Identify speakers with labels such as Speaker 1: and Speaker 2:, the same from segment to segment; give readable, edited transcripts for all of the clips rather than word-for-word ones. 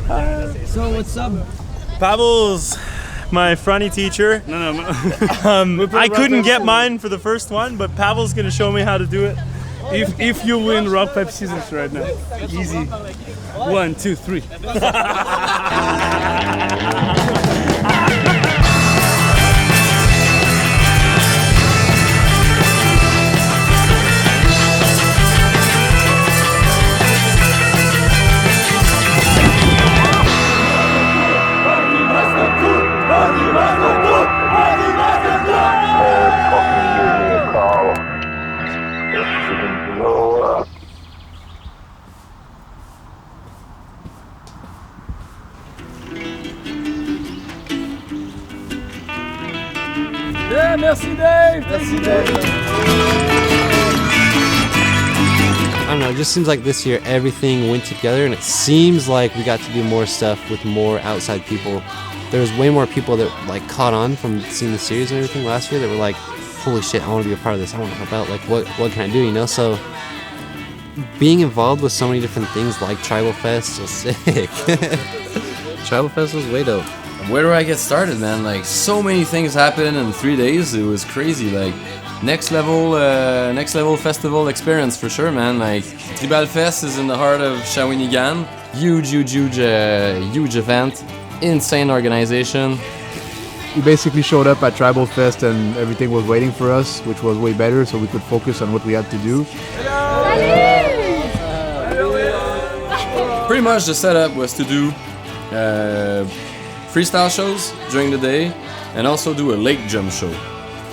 Speaker 1: So what's up?
Speaker 2: Pavel's my fronty teacher.
Speaker 3: No.
Speaker 2: I couldn't get mine for the first one, but Pavel's gonna show me how to do it.
Speaker 3: If you win rock, paper, scissors right now, easy. 1, 2, 3.
Speaker 1: Yeah, merci Dave!
Speaker 3: Merci Dave!
Speaker 4: I don't know, it just seems like this year everything went together and it seems like we got to do more stuff with more outside people. There was way more people that like caught on from seeing the series and everything last year that were like, holy shit, I want to be a part of this, I want to help out, like what can I do, you know? So being involved with so many different things like Tribal Fest was sick. Tribal Fest was way dope.
Speaker 5: Where do I get started, man? Like, so many things happened in 3 days. It was crazy. Like, next level festival experience for sure, man. Like, Tribal Fest is in the heart of Shawinigan. Huge event. Insane organization.
Speaker 6: We basically showed up at Tribal Fest and everything was waiting for us, which was way better, so we could focus on what we had to do.
Speaker 5: Pretty much the setup was to do freestyle shows during the day and also do a lake jump show.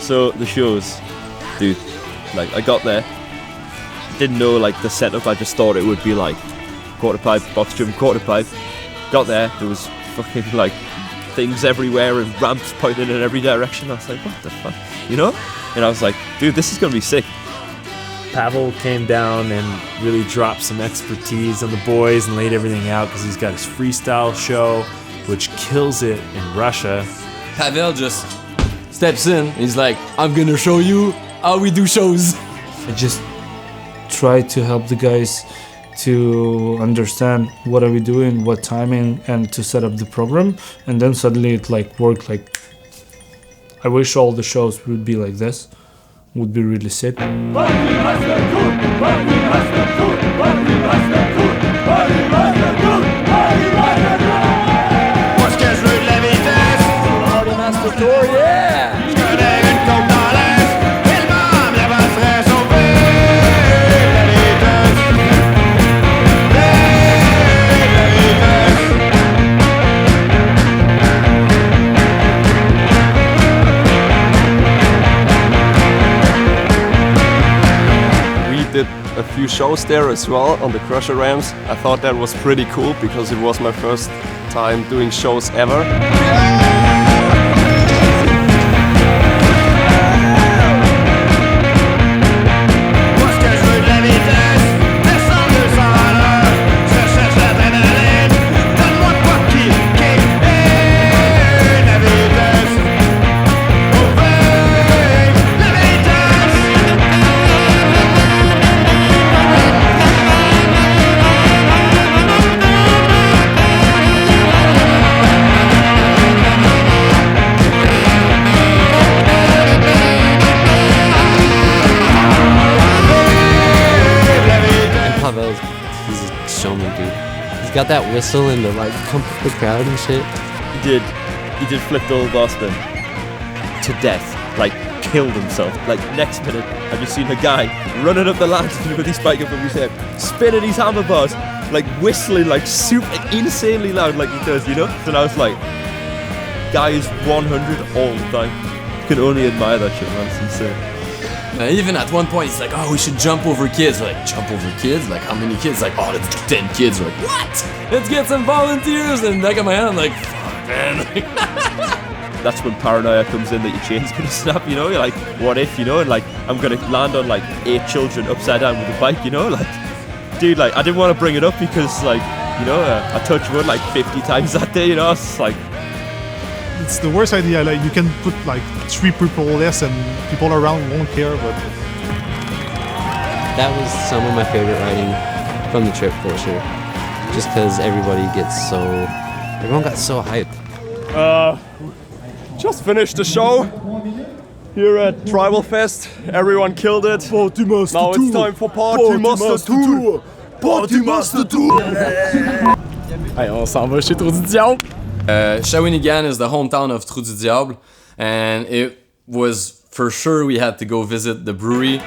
Speaker 2: So the shows, dude, like I got there, didn't know like the setup, I just thought it would be like quarter pipe, box jump, quarter pipe. Got there was fucking like things everywhere and ramps pointing in every direction. I was like, what the fuck, you know? And I was like, dude, this is gonna be sick.
Speaker 7: Pavel came down and really dropped some expertise on the boys and laid everything out because he's got his freestyle show, which kills it in Russia.
Speaker 5: Pavel just steps in. He's like, I'm gonna show you how we do shows.
Speaker 8: I just try to help the guys to understand what are we doing, what timing, and to set up the program. And then suddenly it like worked. Like, I wish all the shows would be like this. Would be really sick.
Speaker 1: Partymaster Tour, yeah!
Speaker 9: Did a few shows there as well on the Crusher ramps. I thought that was pretty cool because it was my first time doing shows ever.
Speaker 4: He's a showman, dude. He's got that whistle and the like pump up the crowd and shit.
Speaker 2: He did flip the old Boston to death, like killed himself. Like next minute, I just seen a guy running up the lantern with his bike up on his head, spinning his handlebars, like whistling like super insanely loud like he does, you know? And I was like, guy is 100 all the time. Can only admire that shit, man. It's insane.
Speaker 5: Even at one point, he's like, oh, we should jump over kids. We're like, jump over kids? Like, how many kids? Like, oh, let's do 10 kids. We're like, what? Let's get some volunteers. And back of my hand, I'm like, fuck, man.
Speaker 2: That's when paranoia comes in that your chain's gonna snap, you know? You're like, what if, you know? And like, I'm gonna land on like 8 children upside down with a bike, you know? Like, dude, like, I didn't want to bring it up because, like, you know, I touched wood like 50 times that day, you know? It's like,
Speaker 10: it's the worst idea. Like, you can put like 3 people less and people around won't care, but
Speaker 4: that was some of my favorite riding from the trip for sure. just because everyone got so hyped.
Speaker 9: Just finished the show here at Tribal Fest. Everyone killed it.
Speaker 2: Partymaster
Speaker 9: Now it's time for Partymaster Tour.
Speaker 2: Partymaster Tour.
Speaker 3: Hey, on s'en va chez Trou Du Diable.
Speaker 5: Shawinigan is the hometown of Trou Du Diable, and it was for sure we had to go visit the brewery.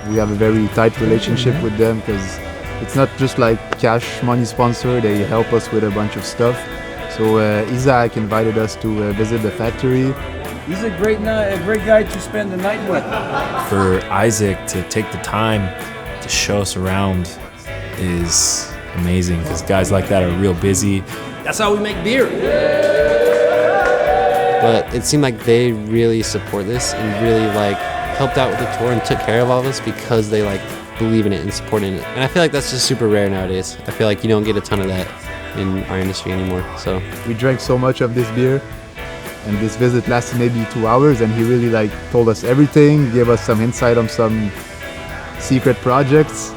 Speaker 6: We have a very tight relationship with them because it's not just like cash money sponsor, they help us with a bunch of stuff. So Isaac invited us to visit the factory.
Speaker 1: He's a great guy to spend the night with.
Speaker 7: For Isaac to take the time to show us around is amazing because guys like that are real busy.
Speaker 1: That's how we make beer.
Speaker 4: But it seemed like they really support this and really like helped out with the tour and took care of all of us because they like believe in it and support in it. And I feel like that's just super rare nowadays. I feel like you don't get a ton of that in our industry anymore. So
Speaker 6: we drank so much of this beer, and this visit lasted maybe 2 hours, and he really like told us everything, gave us some insight on some secret projects.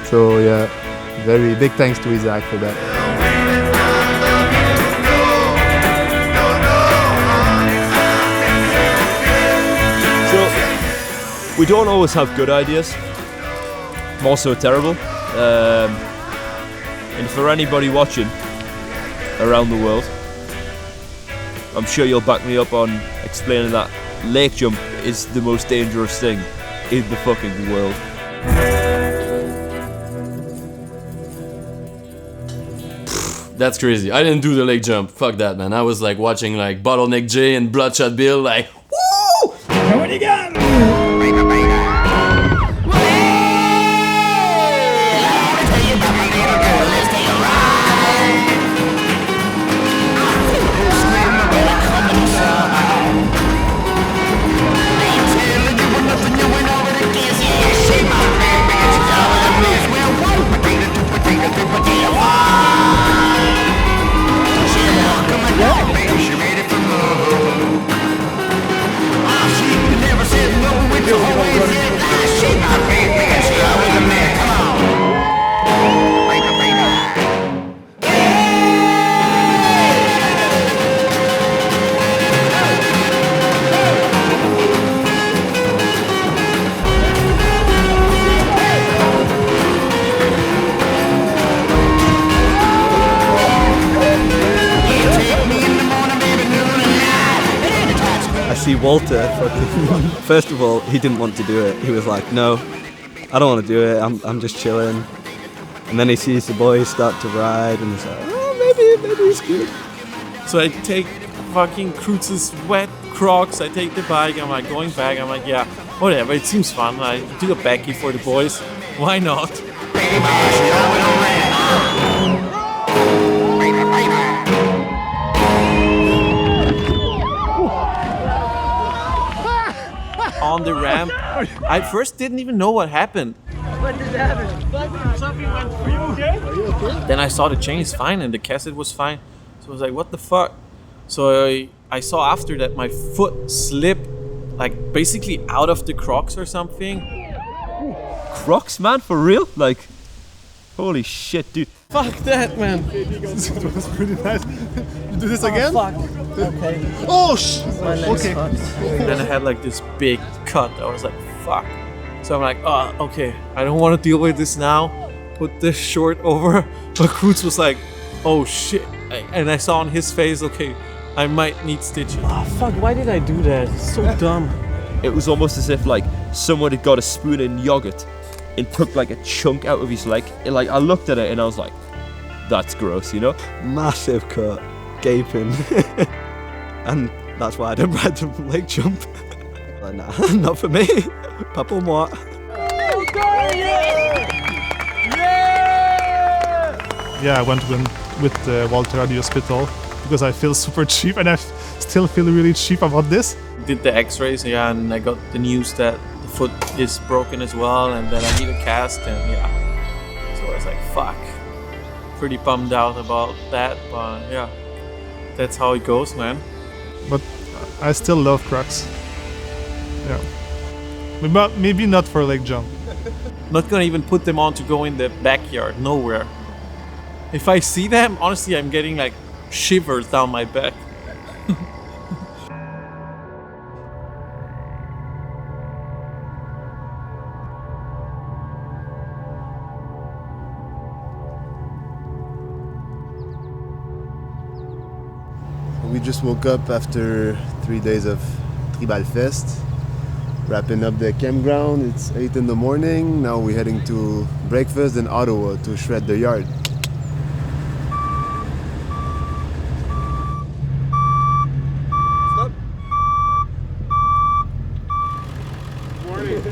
Speaker 6: So yeah, very big thanks to Isaac for that.
Speaker 2: We don't always have good ideas, more so terrible. And for anybody watching around the world, I'm sure you'll back me up on explaining that lake jump is the most dangerous thing in the fucking world.
Speaker 5: That's crazy. I didn't do the lake jump. Fuck that, man. I was like watching like Bottleneck J and Bloodshot Bill, like, woo!
Speaker 1: Shawinigan!
Speaker 11: See Walter, first of all, he didn't want to do it. He was like, no, I don't want to do it, I'm just chilling. And then he sees the boys start to ride and he's like, oh, maybe it's good.
Speaker 12: So I take fucking Krutz's wet Crocs, I take the bike, I'm like going back, I'm like, yeah, whatever, it seems fun. I do a backie for the boys, why not? On the ramp, I first didn't even know what happened.
Speaker 1: What did happen?
Speaker 12: Something went for you, okay? Are you okay? Then I saw the chains fine and the cassette was fine. So I was like, what the fuck? So I saw after that my foot slipped, like basically out of the Crocs or something.
Speaker 2: Crocs, man, for real? Like, holy shit, dude.
Speaker 12: Fuck that, man.
Speaker 10: It was pretty nice. You do this again?
Speaker 1: Fuck. Okay.
Speaker 10: Oh, shh.
Speaker 1: My leg's
Speaker 10: Okay.
Speaker 1: fucked.
Speaker 12: Then I had like this big cut. I was like, fuck. So I'm like, oh, okay. I don't want to deal with this now. Put this short over. But Krutz was like, oh shit. And I saw on his face, okay, I might need stitching. Oh fuck, why did I do that? It's so dumb.
Speaker 2: It was almost as if like someone had got a spoon in yogurt and took like a chunk out of his leg. Like I looked at it and I was like, that's gross, you know?
Speaker 11: Massive cut, gaping. And that's why I didn't ride the lake jump. Like, nah, not for me. Pas pour moi.
Speaker 10: Yeah, I went with Walter at the hospital because I feel super cheap, and I still feel really cheap about this.
Speaker 12: Did the x-rays, yeah, and I got the news that the foot is broken as well and that I need a cast, and yeah. So I was like, fuck. Pretty bummed out about that, but yeah. That's how it goes, man.
Speaker 10: But I still love Crocs. Yeah. But maybe not for lake jump.
Speaker 12: Not gonna even put them on to go in the backyard, nowhere. If I see them, honestly, I'm getting like shivers down my back.
Speaker 13: We just woke up after 3 days of Tribal Fest, wrapping up the campground. It's 8 in the morning. Now we're heading to breakfast in Ottawa to shred the yard.
Speaker 9: Stop.
Speaker 13: Morning.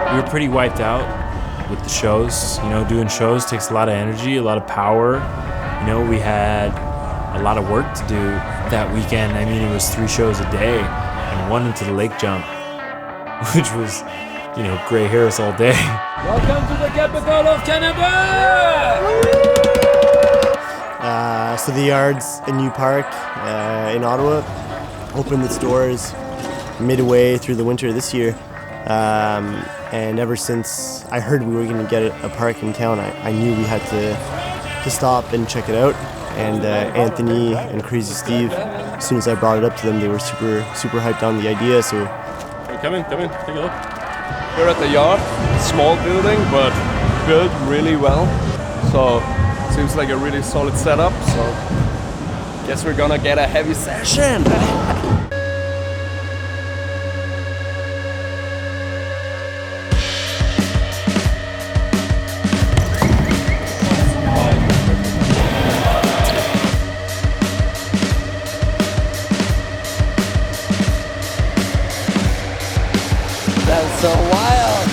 Speaker 7: We were pretty wiped out with the shows. You know, doing shows takes a lot of energy, a lot of power. You know, we had a lot of work to do that weekend. I mean, it was 3 shows a day and 1 into the lake jump, which was, you know, gray hairs all day.
Speaker 1: Welcome to the capital of Canada!
Speaker 14: So the Yard's a new park in Ottawa. Opened its doors midway through the winter this year. And ever since I heard we were going to get a park in town, I knew we had to stop and check it out. And Anthony and Crazy Steve, as soon as I brought it up to them, they were super hyped on the idea. So
Speaker 9: Come in, take a look. We're at the yard, small building, but built really well. So seems like a really solid setup. So guess we're gonna get a heavy session.
Speaker 1: That's so wild!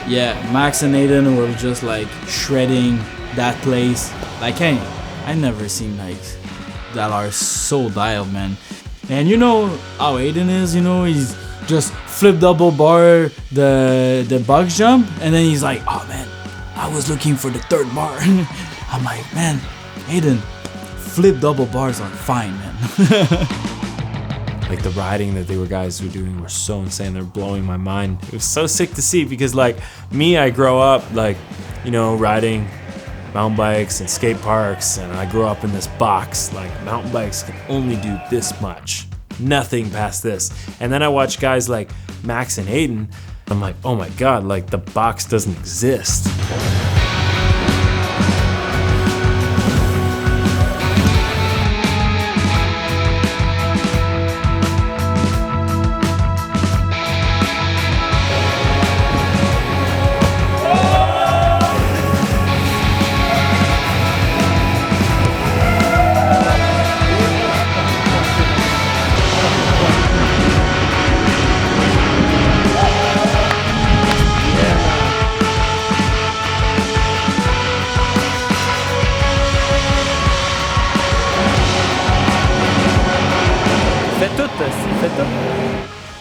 Speaker 15: Yeah, Max and Aiden were just like shredding that place. Like, hey, I never seen like that are so dialed, man. And you know how Aiden is, you know, he's just flip double bar the box jump, and then he's like, oh man, I was looking for the 3rd bar. I'm like, man, Aiden, flip double bars are fine, man.
Speaker 7: Like the riding that guys were doing were so insane. They're blowing my mind. It was so sick to see because like me, I grow up like, you know, riding mountain bikes and skate parks, and I grew up in this box. Like mountain bikes can only do this much. nothing past this. And then I watch guys like Max and Aiden. I'm like, oh my God, like the box doesn't exist.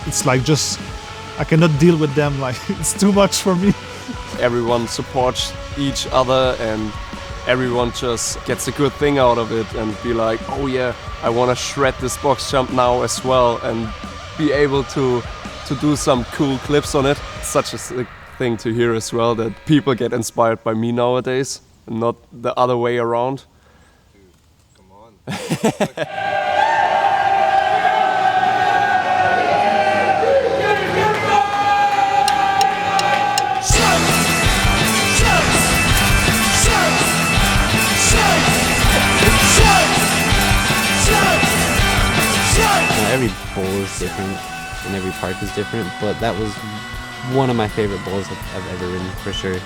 Speaker 10: It's like just, I cannot deal with them, like it's too much for me.
Speaker 9: Everyone supports each other and everyone just gets a good thing out of it and be like, oh yeah, I want to shred this box jump now as well and be able to do some cool clips on it. It's such a sick thing to hear as well, that people get inspired by me nowadays and not the other way around. Dude, come on.
Speaker 4: Every bowl is different and every park is different, but that was one of my favorite bowls I've ever ridden for sure.